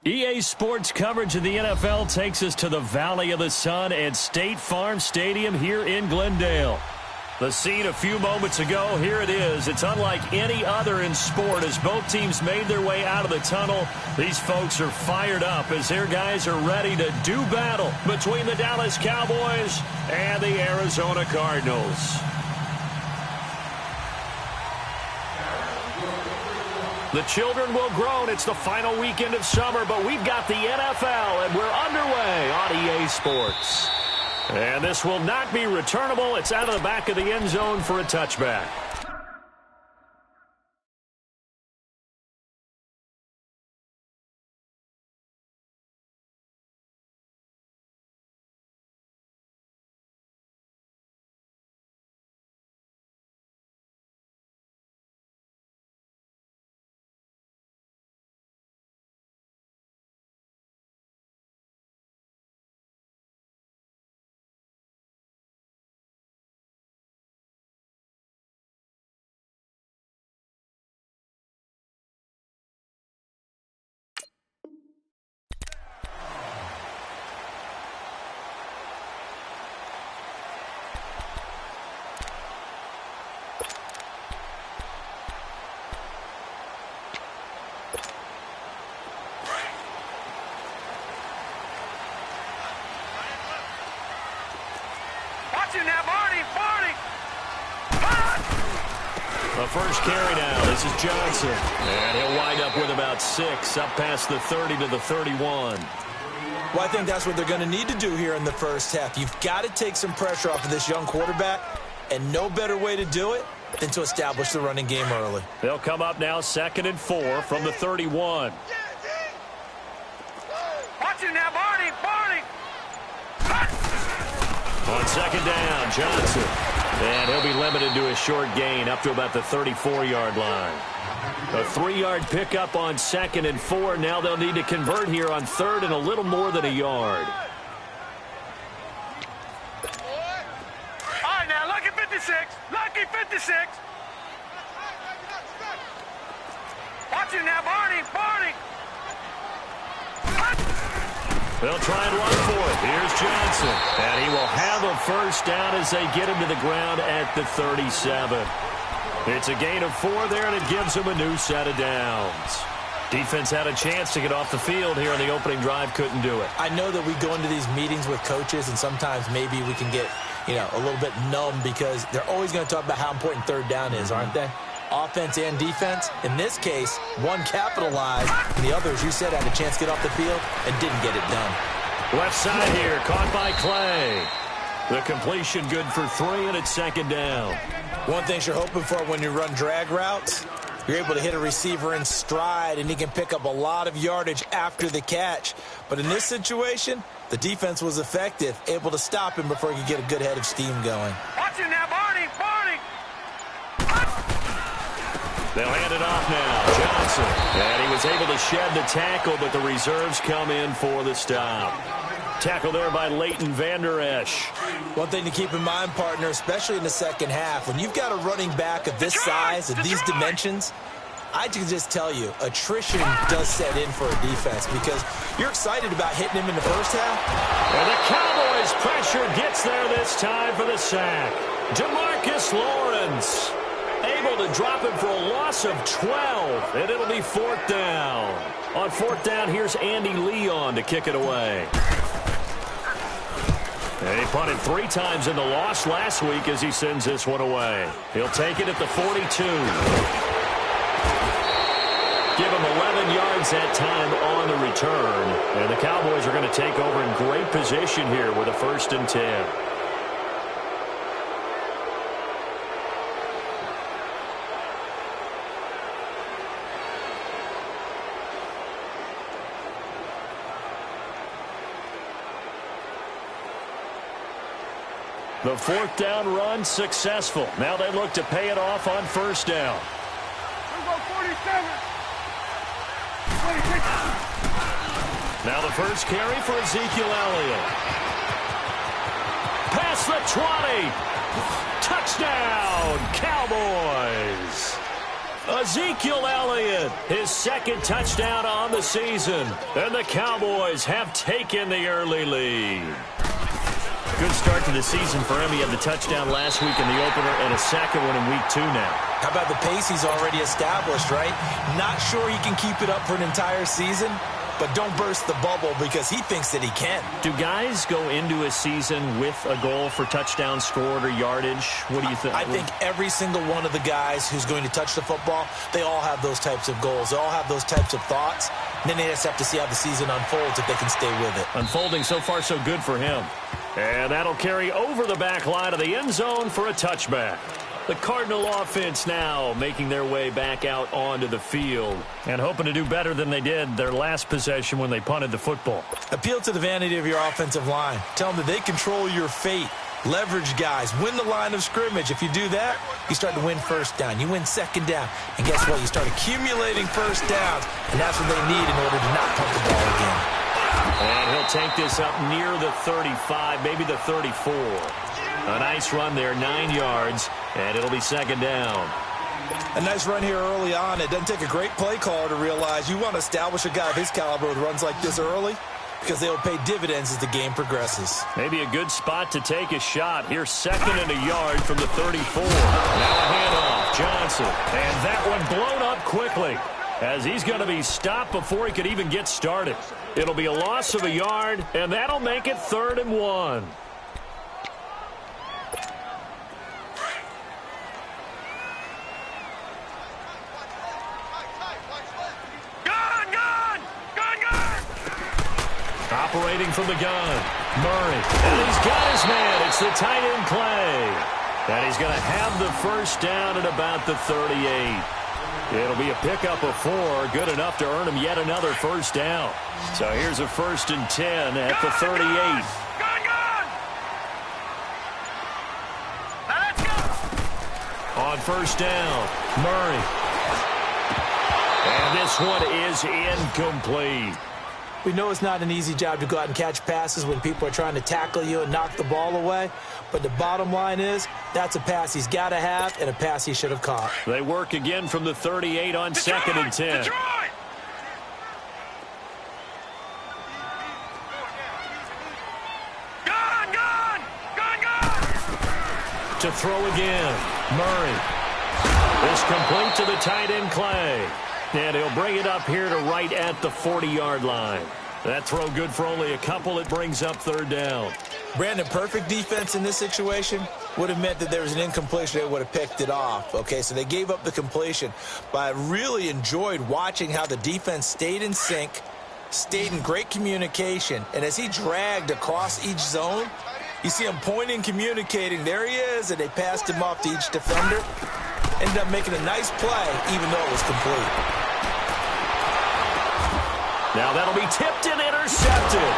EA Sports coverage of the NFL takes us to the Valley of the Sun at State Farm Stadium here in Glendale. The scene a few moments ago, here it is. It's unlike any other in sport as both teams made their way out of the tunnel. These folks are fired up as their guys are ready to do battle between the Dallas Cowboys and the Arizona Cardinals. The children will groan. It's the final weekend of summer, but we've got the NFL, and we're underway on EA Sports. And this will not be returnable. It's out of the back of the end zone for a touchback. The first carry now. This is Johnson. And he'll wind up with about 6, up past the 30 to the 31. Well, I think that's what they're going to need to do here in the first half. You've got to take some pressure off of this young quarterback, and no better way to do it than to establish the running game early. They'll come up now 2nd and 4 from the 31. Watch it now, Barney. On 2nd down, Johnson. And he'll be limited to a short gain up to about the 34-yard line. A 3-yard pickup on 2nd and 4. Now they'll need to convert here on 3rd and a little more than a yard. All right, now, lucky 56. Lucky 56. Watch it now, Barney. They'll try and run for it. Here's Johnson. And he will have a first down as they get him to the ground at the 37. It's a gain of 4 there, and it gives them a new set of downs. Defense had a chance to get off the field here on the opening drive, couldn't do it. I know that we go into these meetings with coaches, and sometimes maybe we can get, a little bit numb because they're always going to talk about how important 3rd down is, aren't they? Offense and defense. In this case, one capitalized, and the other, as you said, had a chance to get off the field and didn't get it done. Left side here, caught by Clay. The completion good for 3, and it's 2nd down. One thing you're hoping for when you run drag routes, you're able to hit a receiver in stride, and he can pick up a lot of yardage after the catch. But in this situation, the defense was effective, able to stop him before he could get a good head of steam going. Watch it now, Barney. They'll hand it off now. Johnson. And he was able to shed the tackle, but the reserves come in for the stop. Tackle there by Leighton Vander Esch. One thing to keep in mind, partner, especially in the second half, when you've got a running back of this size, of these dimensions, I can just tell you, attrition does set in for a defense because you're excited about hitting him in the first half. And the Cowboys' pressure gets there this time for the sack. DeMarcus Lawrence able to drop him for a loss of 12, and it'll be 4th down. On 4th down, here's Andy Leon to kick it away. And he punted 3 times in the loss last week as he sends this one away. He'll take it at the 42. Give him 11 yards that time on the return. And the Cowboys are going to take over in great position here with a 1st and 10. The 4th down run successful. Now they look to pay it off on 1st down. We'll go 47. 26. Now the first carry for Ezekiel Elliott. Past the 20. Touchdown, Cowboys. Ezekiel Elliott, his second touchdown on the season. And the Cowboys have taken the early lead. Good start to the season for him. He had the touchdown last week in the opener and a second one in week 2 now. How about the pace he's already established, right? Not sure he can keep it up for an entire season, but don't burst the bubble because he thinks that he can. Do guys go into a season with a goal for touchdowns scored or yardage? What do you think? I think every single one of the guys who's going to touch the football, they all have those types of goals. They all have those types of thoughts. And then they just have to see how the season unfolds if they can stay with it. Unfolding so far so good for him. And that'll carry over the back line of the end zone for a touchback. The Cardinal offense now making their way back out onto the field and hoping to do better than they did their last possession when they punted the football. Appeal to the vanity of your offensive line. Tell them that they control your fate. Leverage guys. Win the line of scrimmage. If you do that, you start to win first down. You win second down. And guess what? You start accumulating first downs. And that's what they need in order to not punt the ball again. And he'll take this up near the 35, maybe the 34. A nice run there, 9 yards, and it'll be second down. A nice run here early on. It doesn't take a great play caller to realize you want to establish a guy of his caliber with runs like this early because they will pay dividends as the game progresses. Maybe a good spot to take a shot. Here's second and a yard from the 34. Now a handoff, Johnson. And that one blown up quickly as he's going to be stopped before he could even get started. It'll be a loss of a yard, and that'll make it 3rd and 1. Operating from the gun, Murray. And he's got his man. It's the tight end, Clay. And he's going to have the first down at about the 38. It'll be a pickup of 4, good enough to earn him yet another first down. So here's a 1st and 10 at the 38. On first down, Murray. And this one is incomplete. We know it's not an easy job to go out and catch passes when people are trying to tackle you and knock the ball away. But the bottom line is that's a pass he's got to have and a pass he should have caught. They work again from the 38 on Detroit, 2nd and 10. Detroit! To throw again, Murray. This complete to the tight end, Clay. And he'll bring it up here to right at the 40-yard line. That throw good for only a couple. It brings up 3rd down. Brandon, perfect defense in this situation would have meant that there was an incompletion. They would have picked it off. Okay, so they gave up the completion. But I really enjoyed watching how the defense stayed in sync, stayed in great communication. And as he dragged across each zone, you see him pointing, communicating. There he is, and they passed him off to each defender. Ended up making a nice play, even though it was complete. Now that'll be tipped and intercepted.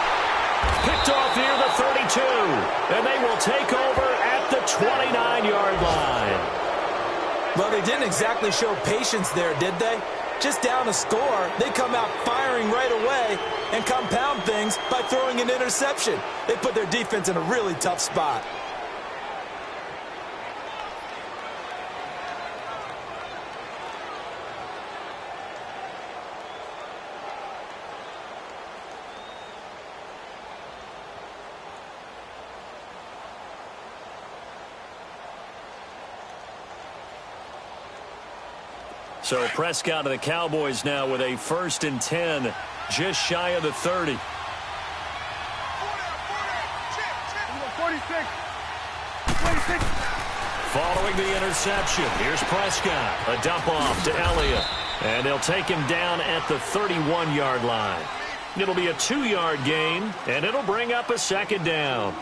Picked off near the 32. And they will take over at the 29-yard line. Well, they didn't exactly show patience there, did they? Just down a score, they come out firing right away and compound things by throwing an interception. They put their defense in a really tough spot. So Prescott of the Cowboys now with a 1st and 10, just shy of the 30. 46. Following the interception, here's Prescott. A dump off to Elliott. And they'll take him down at the 31-yard line. It'll be a 2-yard gain, and it'll bring up a 2nd down.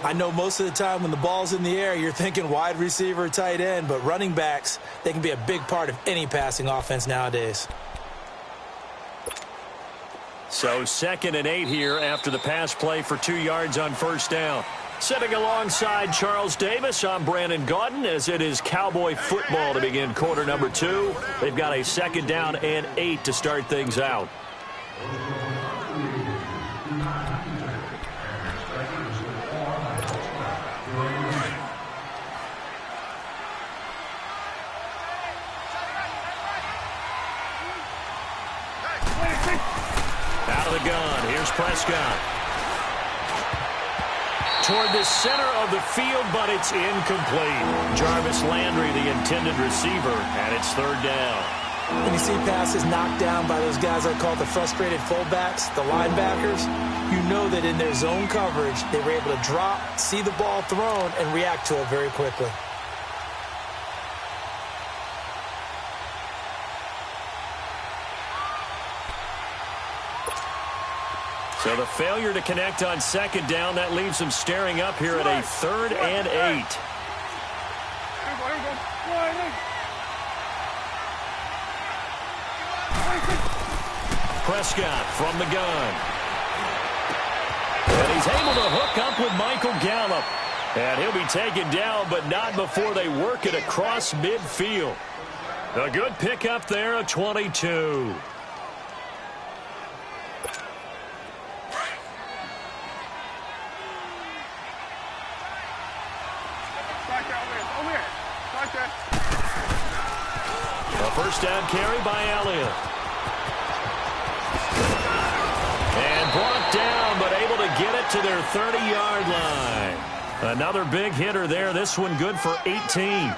I know most of the time when the ball's in the air, you're thinking wide receiver, tight end, but running backs, they can be a big part of any passing offense nowadays. So 2nd and 8 here after the pass play for 2 yards on first down. Sitting alongside Charles Davis, I'm Brandon Gaudin as it is Cowboy football to begin quarter number 2. They've got a 2nd down and 8 to start things out. Here's Prescott. Toward the center of the field, but it's incomplete. Jarvis Landry, the intended receiver, and it's third down. When you see passes knocked down by those guys I call the frustrated fullbacks, the linebackers, you know that in their zone coverage, they were able to drop, see the ball thrown, and react to it very quickly. So the failure to connect on second down, that leaves them staring up here at a 3rd and 8. Prescott from the gun. And he's able to hook up with Michael Gallup. And he'll be taken down, but not before they work it across midfield. A good pickup there, a 22. A first down carry by Elliott. And brought down, but able to get it to their 30-yard line. Another big hitter there. This one good for 18.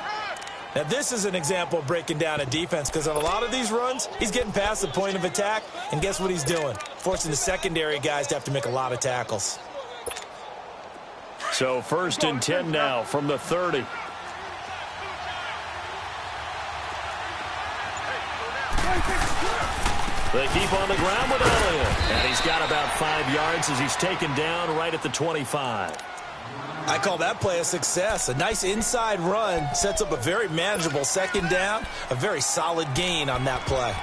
Now, this is an example of breaking down a defense because on a lot of these runs, he's getting past the point of attack, and guess what he's doing? Forcing the secondary guys to have to make a lot of tackles. So 1st and 10 now from the 30. They keep on the ground with Elliott. And he's got about 5 yards as he's taken down right at the 25. I call that play a success. A nice inside run sets up a very manageable second down. A very solid gain on that play.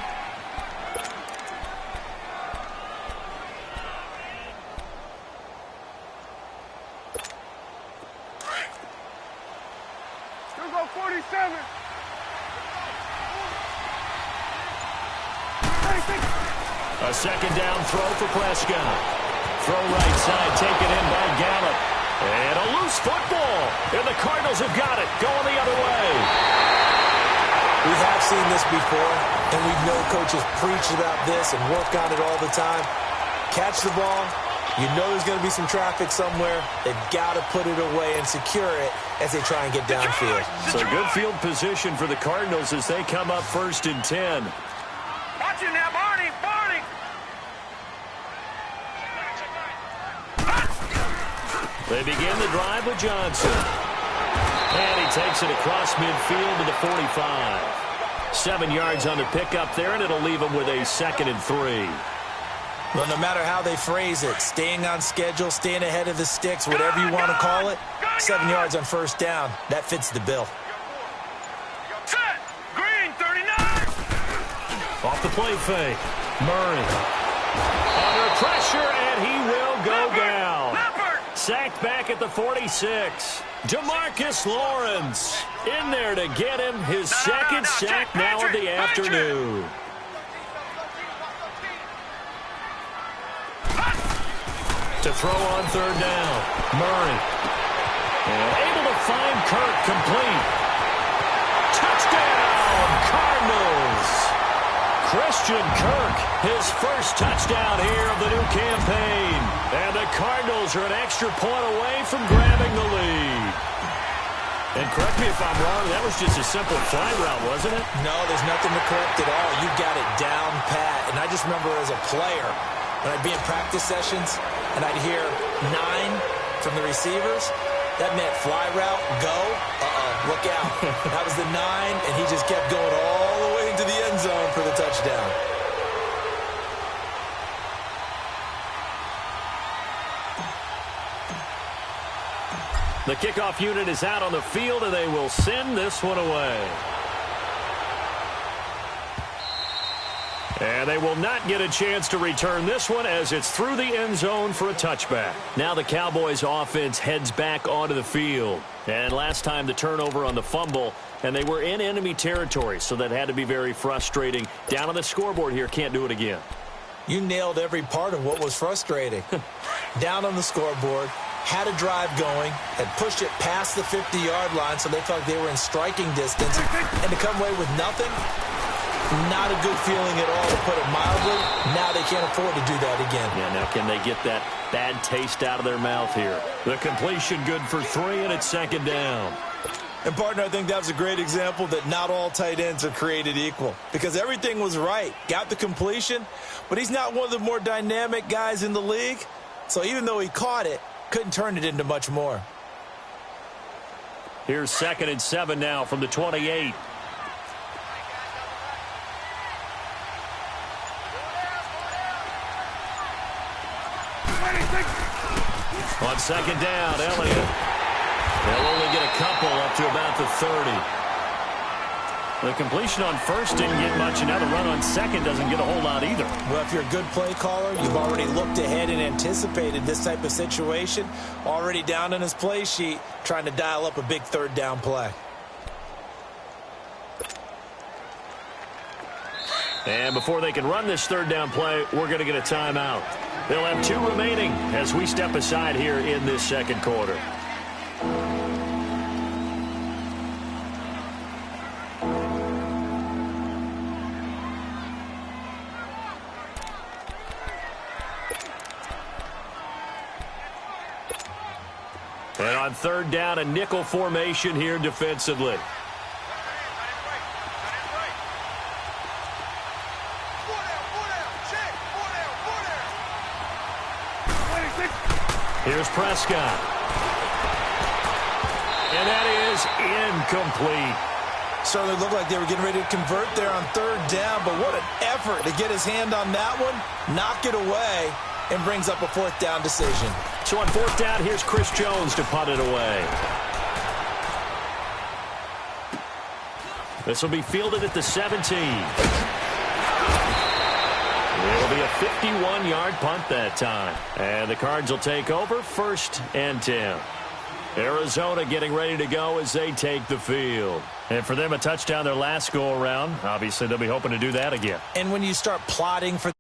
Still go 47. A second down throw for Prescott. Throw right side, taken in by Gallup. And a loose football. And the Cardinals have got it, going the other way. We have seen this before, and we know coaches preach about this and work on it all the time. Catch the ball. You know there's going to be some traffic somewhere. They've got to put it away and secure it as they try and get downfield. So good field position for the Cardinals as they come up 1st and 10. Watch it now, Barney. Barney. They begin the drive with Johnson. And he takes it across midfield to the 45. 7 yards on the pickup there, and it'll leave him with a 2nd and 3. Well, no matter how they phrase it, staying on schedule, staying ahead of the sticks, whatever you want to call it, 7 yards on first down, that fits the bill. Set. Green, 39. Off the play fake. Murray. Under pressure, and he will go down. Sacked back at the 46. DeMarcus Lawrence in there to get him his second sack now of the afternoon. To throw on third down. Murray. And able to find Kirk complete. Touchdown, Cardinals. Christian Kirk, his first touchdown here of the new campaign. And the Cardinals are an extra point away from grabbing the lead. And correct me if I'm wrong, that was just a simple fly route, wasn't it? No, there's nothing to correct at all. You got it down pat. And I just remember as a player, when I'd be in practice sessions and I'd hear 9 from the receivers, that meant fly route, go, look out. That was the 9, and he just kept going all the way into the end zone for the touchdown. The kickoff unit is out on the field, and they will send this one away. And they will not get a chance to return this one as it's through the end zone for a touchback. Now the Cowboys offense heads back onto the field. And last time the turnover on the fumble, and they were in enemy territory, so that had to be very frustrating. Down on the scoreboard here, can't do it again. You nailed every part of what was frustrating. Down on the scoreboard, had a drive going, had pushed it past the 50-yard line so they thought they were in striking distance, and to come away with nothing, Not a good feeling at all, to put it mildly. Now they can't afford to do that again. Yeah, now can they get that bad taste out of their mouth here? The completion good for 3, and it's second down. And, partner, I think that was a great example that not all tight ends are created equal, because everything was right. Got the completion, but he's not one of the more dynamic guys in the league. So even though he caught it, couldn't turn it into much more. Here's 2nd and 7 now from the 28. On 2nd down, Elliott. They'll only get a couple up to about the 30. The completion on 1st didn't get much, and now the run on 2nd doesn't get a whole lot either. Well, if you're a good play caller, you've already looked ahead and anticipated this type of situation. Already down on his play sheet, trying to dial up a big 3rd down play. And before they can run this 3rd down play, we're going to get a timeout. They'll have 2 remaining as we step aside here in this 2nd quarter. And on 3rd down, a nickel formation here defensively. Here's Prescott. And that is incomplete. Certainly looked like they were getting ready to convert there on 3rd down, but what an effort to get his hand on that one, knock it away, and brings up a 4th down decision. So on 4th down, here's Chris Jones to punt it away. This will be fielded at the 17. It'll be a 51-yard punt that time. And the Cards will take over 1st and 10. Arizona getting ready to go as they take the field. And for them, a touchdown their last go-around. Obviously, they'll be hoping to do that again. And when you start plotting for